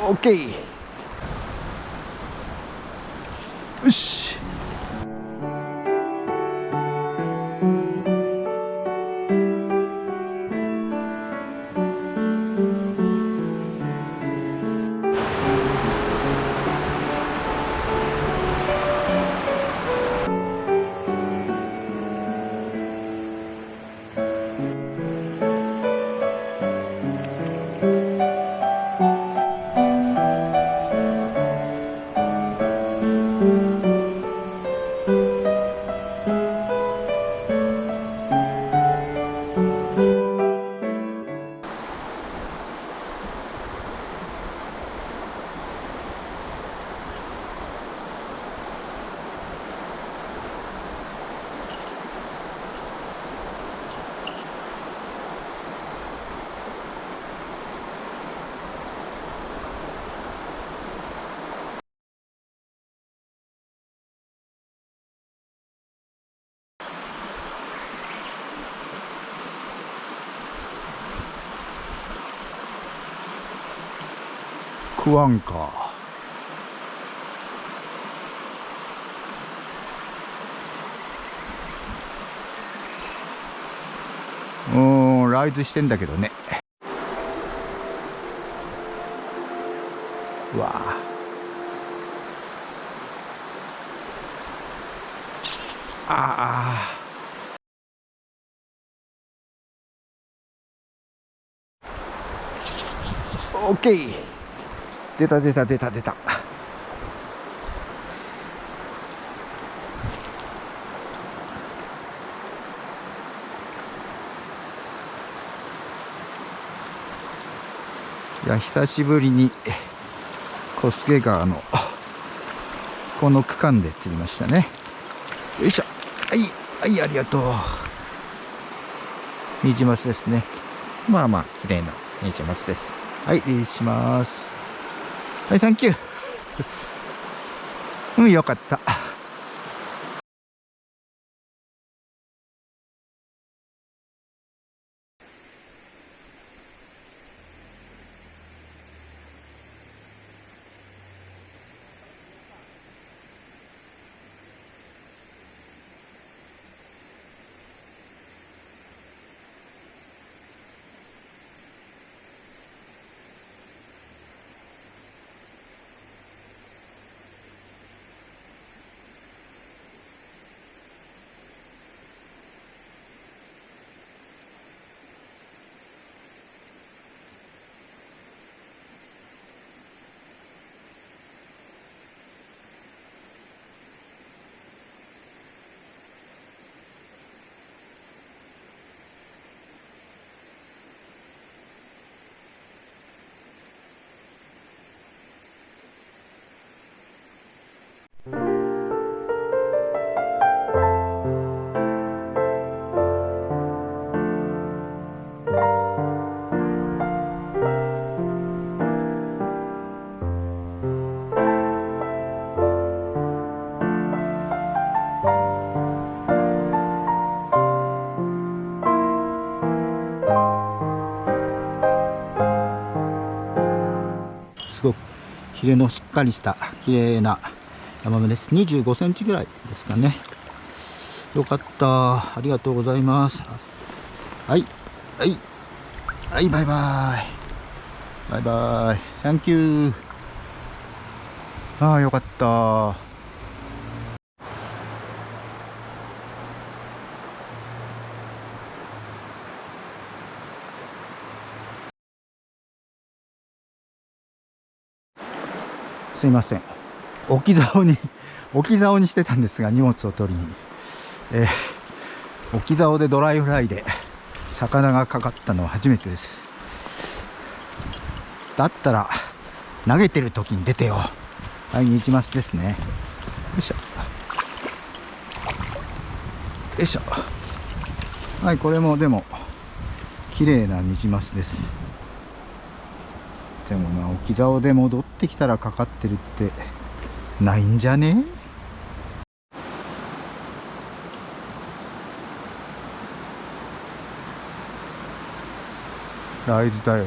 オッケー。よし。クワンか。ライズしてんだけどね。うわあ。オッケー。出た。いや、久しぶりに小菅川のこの区間で釣りましたね。よいしょ。はい、ありがとう。ニジマスですね。まあまあ綺麗なニジマスです。はい、リリースします。はい、サンキュー。よかった。すごくヒレのしっかりした綺麗なヤマメです。25センチぐらいですかね。よかった。ありがとうございます。はい、バイバイ。サンキュー。よかった。すいません。置き竿にしてたんですが、荷物を取りに。置き竿でドライフライで魚がかかったのは初めてです。だったら投げてる時に出てよ。はい、ニジマスですね。よいしょ。はい、これもでも綺麗なニジマスです。でもな、置き竿で戻ってきたらかかってるってないんじゃね？ライズだよ。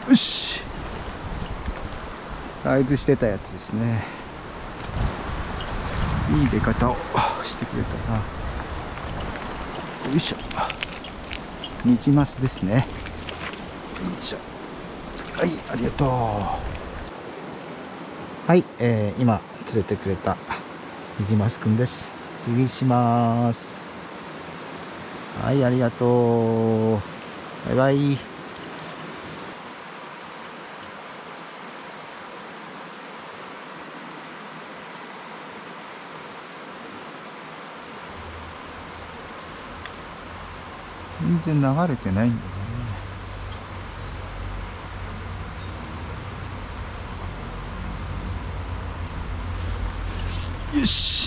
よし、合図してたやつですね。いい出方をしてくれたな。よいしょ、ニジマスですね。よいしょ、はい、ありがとう。はい、今連れてくれたニジマスくんです。リリースします。はい、ありがとう。バイバイ。全然流れてないんだよね。よし。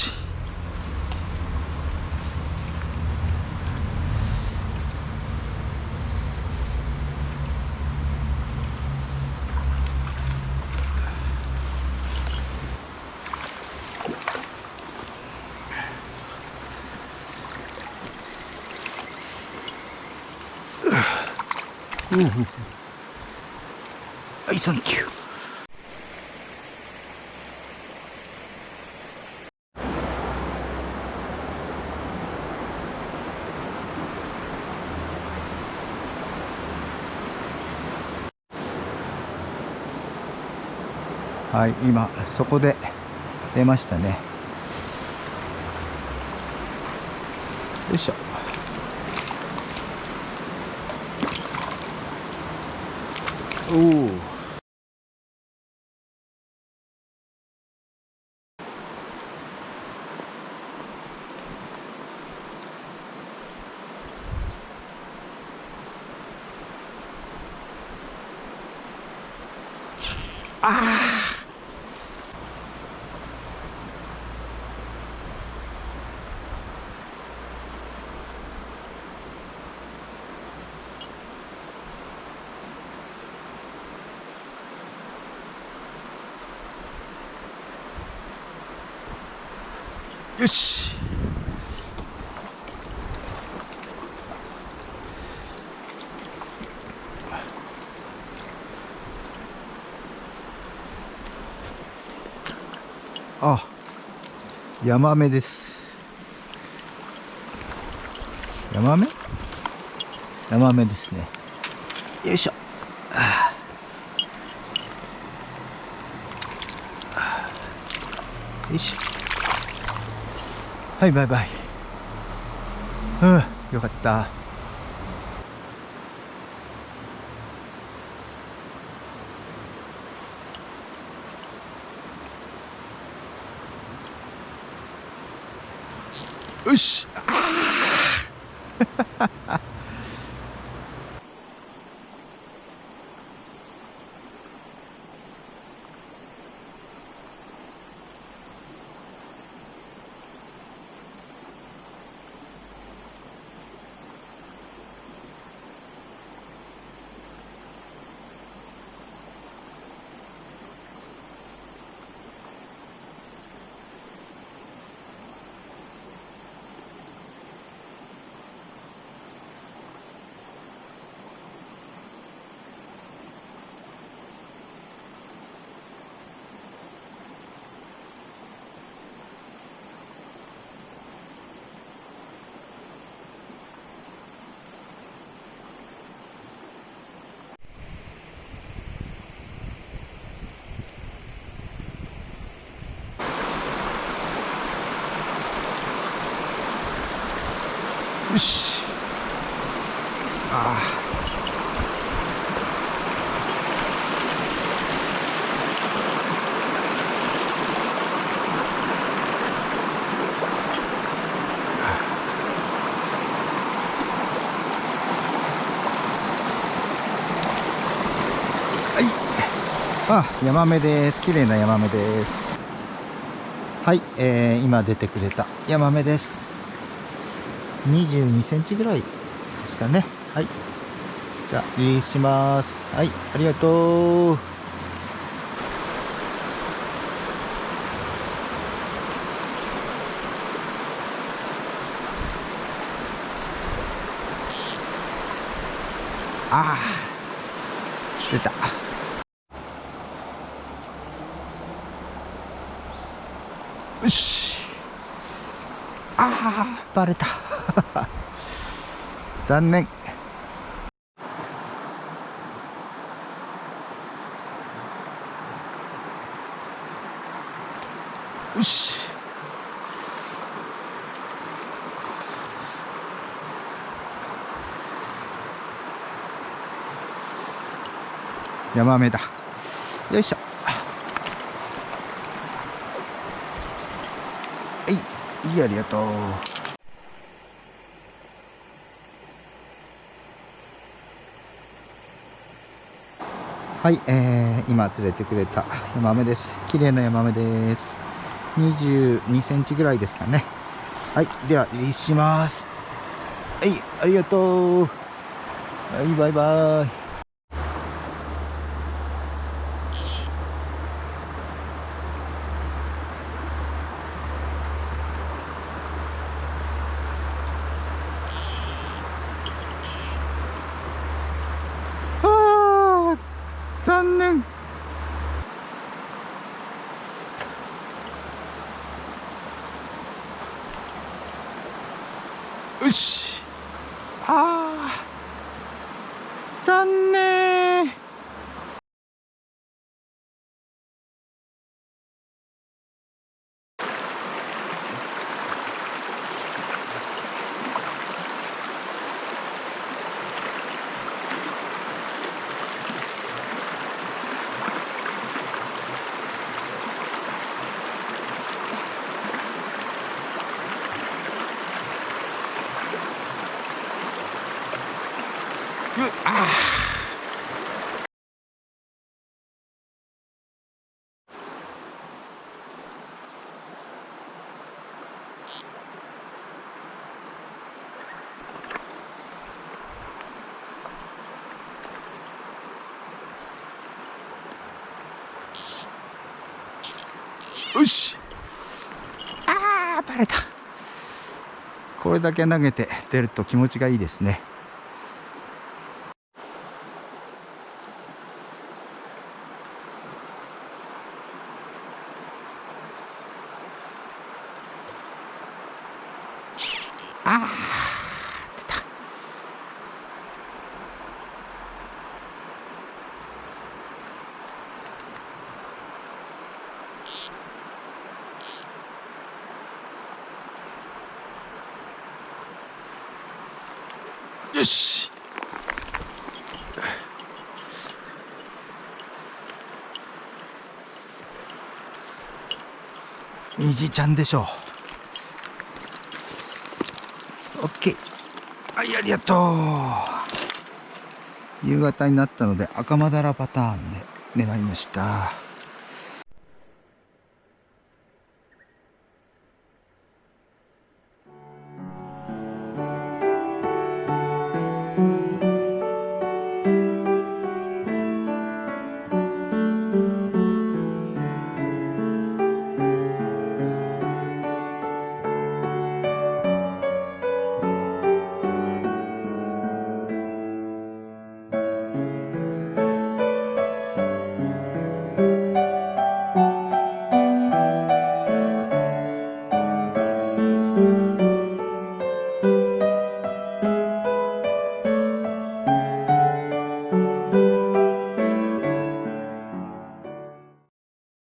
はい、サンキュー。はい、今そこで出ましたね。よいしょ。おお。ああ、よし。あ、ヤマメです。ヤマメ？ヤマメですね。よいしょ。よいしょ。はい、バイバイ。うん、よかった。よし。よし。ああ。はい。あ、ヤマメです。綺麗なヤマメです。はい、今出てくれたヤマメです。22センチぐらいですかね。はい。じゃあ、リリースします。はい、ありがとう。ああ。出た。よし。ああ、バレた。残念。よし。ヤマメだ。よいしょ。いい、ありがとう。はい、今釣れてくれたヤマメです。綺麗なヤマメです。22センチぐらいですかね。はい、ではリリースします。はい、ありがとう。はい、バイバイ。あー、残念。よし。あー、残念。あー、よし。あー、バレた。これだけ投げて出ると気持ちがいいですね。あー、出た。よし。虹ちゃんでしょう。オッケー。はい、ありがとう。夕方になったので赤マダラパターンで狙いました。